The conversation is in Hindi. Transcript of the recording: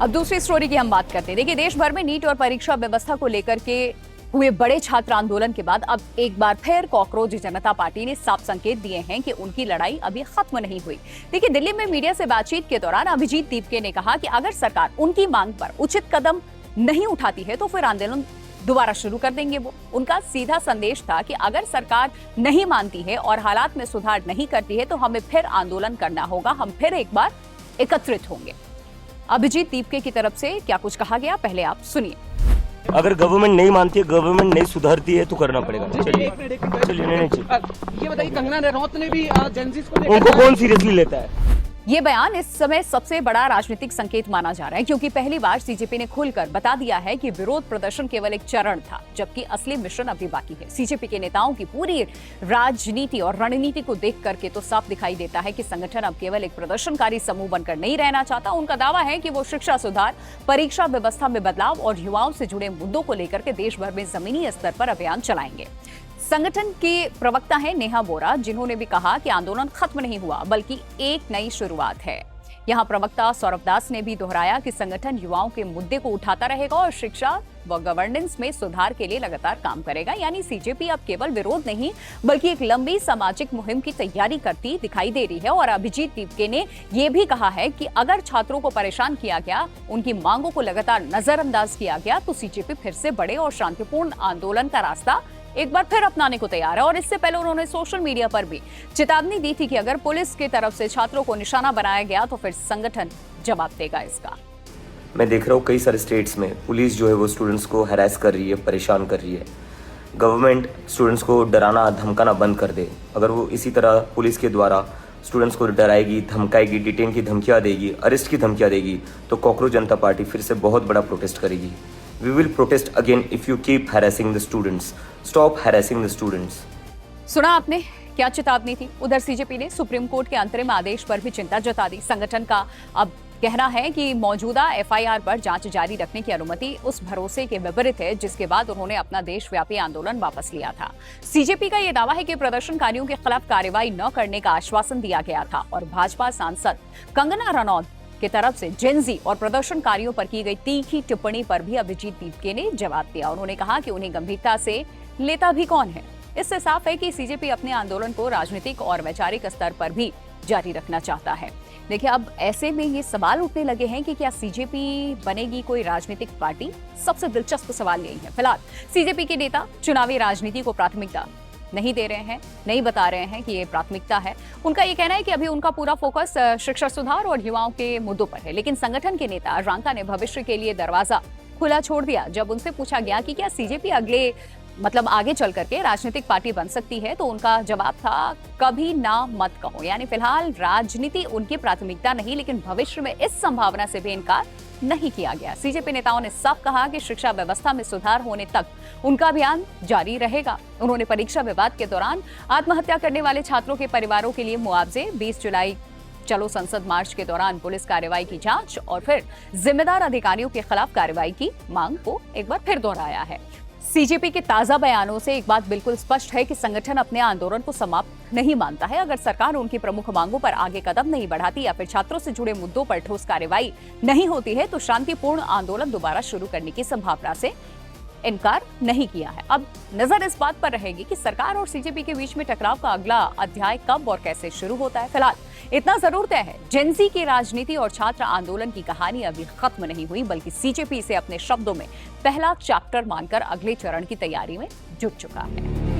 अब दूसरी स्टोरी की हम बात करते हैं। देखिए, देश भर में नीट और परीक्षा व्यवस्था को लेकर के हुए बड़े छात्र आंदोलन के बाद अब एक बार फिर कॉकरोच जनता पार्टी ने साफ संकेत दिए हैं कि उनकी लड़ाई अभी खत्म नहीं हुई। देखिए, दिल्ली में मीडिया से बातचीत के दौरान अभिजीत दीपके ने कहा कि अगर सरकार उनकी मांग पर उचित कदम नहीं उठाती है तो फिर आंदोलन दोबारा शुरू कर देंगे। वो उनका सीधा संदेश था कि अगर सरकार नहीं मानती है और हालात में सुधार नहीं करती है तो हमें फिर आंदोलन करना होगा, हम फिर एक बार एकत्रित होंगे। अभिजीत दीपके की तरफ से क्या कुछ कहा गया, पहले आप सुनिए। अगर गवर्नमेंट नहीं मानती है, गवर्नमेंट नहीं सुधरती है तो करना पड़ेगा। चलिए ये बताइए, कंगना रनौत ने भी जेंजीज को उनको कौन सीरियसली लेता है? ये बयान इस समय सबसे बड़ा राजनीतिक संकेत माना जा रहा है, क्योंकि पहली बार सीजेपी ने खुलकर बता दिया है कि विरोध प्रदर्शन केवल एक चरण था, जबकि असली मिशन अभी बाकी है। सीजेपी के नेताओं की पूरी राजनीति और रणनीति को देख करके तो साफ दिखाई देता है कि संगठन अब केवल एक प्रदर्शनकारी समूह बनकर नहीं रहना चाहता। उनका दावा है कि वो शिक्षा सुधार, परीक्षा व्यवस्था में बदलाव और युवाओं से जुड़े मुद्दों को लेकर के देश भर में जमीनी स्तर पर अभियान चलाएंगे। संगठन के प्रवक्ता है नेहा बोरा, जिन्होंने भी कहा कि आंदोलन खत्म नहीं हुआ बल्कि एक नई शुरुआत है। यहां प्रवक्ता सौरभ दास ने भी दोहराया कि संगठन युवाओं के मुद्दे को उठाता रहेगा और शिक्षा व गवर्नेंस में सुधार के लिए लगातार काम करेगा। यानी सीजेपी अब केवल विरोध नहीं बल्कि एक लंबी सामाजिक मुहिम की तैयारी करती दिखाई दे रही है। और अभिजीत दीपके ने यह भी कहा है कि अगर छात्रों को परेशान किया गया, उनकी मांगों को लगातार नजरअंदाज किया गया तो सीजेपी फिर से बड़े और शांतिपूर्ण आंदोलन का रास्ता एक बार फिर अपनाने को तैयार है। और इससे पहले उन्होंने सोशल मीडिया पर भी चेतावनी दी थी कि अगर पुलिस की तरफ से छात्रों को निशाना बनाया गया तो फिर संगठन जवाब देगा इसका। मैं देख रहा हूँ कई सारे स्टेट्स में पुलिस जो है वो स्टूडेंट्स को हैरेस कर रही है, परेशान कर रही है। गवर्नमेंट स्टूडेंट्स को डराना धमकाना बंद कर दे। अगर वो इसी तरह पुलिस के द्वारा स्टूडेंट्स को डराएगी, धमकाएगी, डिटेन की धमकियाँ देगी, अरेस्ट की धमकियाँ देगी तो कॉकरोच जनता पार्टी फिर से बहुत बड़ा प्रोटेस्ट करेगी। We will protest again if you keep harassing the students. Stop harassing the students. सुना आपने क्या चेतावनी थी? उधर सीजेपी ने सुप्रीम कोर्ट के अंतरिम आदेश पर भी चिंता जता दी। संगठन का अब कहना है कि मौजूदा एफआईआर पर जांच जारी रखने की अनुमति उस भरोसे के विपरीत है जिसके बाद उन्होंने अपना देशव्यापी आंदोलन वापस लिया था। सीजेपी का यह दावा है कि प्रदर्शनकारियों के खिलाफ कार्रवाई न करने का आश्वासन दिया गया था। और भाजपा सांसद कंगना रनौत की तरफ से जेंजी और प्रदर्शनकारियों पर की गई तीखी टिप्पणी पर भी अभिजीत दीपके ने जवाब दिया। उन्होंने कहा कि उन्हें गंभीरता से लेता भी कौन है। इससे साफ है कि सीजेपी अपने आंदोलन को राजनीतिक और वैचारिक स्तर पर भी जारी रखना चाहता है। देखिए, अब ऐसे में ये सवाल उठने लगे हैं कि क्या सीजेपी बनेगी कोई राजनीतिक पार्टी? सबसे दिलचस्प सवाल यही है। फिलहाल सीजेपी के नेता चुनावी राजनीति को प्राथमिकता नहीं दे रहे हैं, नहीं बता रहे हैं कि ये प्राथमिकता है। उनका ये कहना है कि अभी उनका पूरा फोकस शिक्षा सुधार और युवाओं के मुद्दों पर है। लेकिन संगठन के नेता रांका ने भविष्य के लिए दरवाजा खुला छोड़ दिया। जब उनसे पूछा गया कि क्या सीजेपी आगे चल करके राजनीतिक पार्टी बन सकती है तो उनका जवाब था, कभी ना मत कहो। यानी फिलहाल राजनीति उनकी प्राथमिकता नहीं, लेकिन भविष्य में इस संभावना से भी इनकार नहीं किया गया। सीजेपी नेताओं ने साफ कहा कि शिक्षा व्यवस्था में सुधार होने तक उनका अभियान जारी रहेगा। उन्होंने परीक्षा विवाद के दौरान आत्महत्या करने वाले छात्रों के परिवारों के लिए मुआवजे, 20 जुलाई चलो संसद मार्च के दौरान पुलिस कार्रवाई की जांच और फिर जिम्मेदार अधिकारियों के खिलाफ कार्रवाई की मांग को एक बार फिर दोहराया है। सीजेपी के ताजा बयानों से एक बात बिल्कुल स्पष्ट है कि संगठन अपने आंदोलन को समाप्त नहीं मानता है। अगर सरकार उनकी प्रमुख मांगों पर आगे कदम नहीं बढ़ाती या फिर छात्रों से जुड़े मुद्दों पर ठोस कार्रवाई नहीं होती है तो शांतिपूर्ण आंदोलन दोबारा शुरू करने की संभावना से इनकार नहीं किया है। अब नजर इस बात पर रहेगी कि सरकार और सीजेपी के बीच में टकराव का अगला अध्याय कब और कैसे शुरू होता है। फिलहाल इतना जरूर तय है, जेंजी की राजनीति और छात्र आंदोलन की कहानी अभी खत्म नहीं हुई, बल्कि सीजेपी इसे अपने शब्दों में पहला चैप्टर मानकर अगले चरण की तैयारी में जुट चुका है।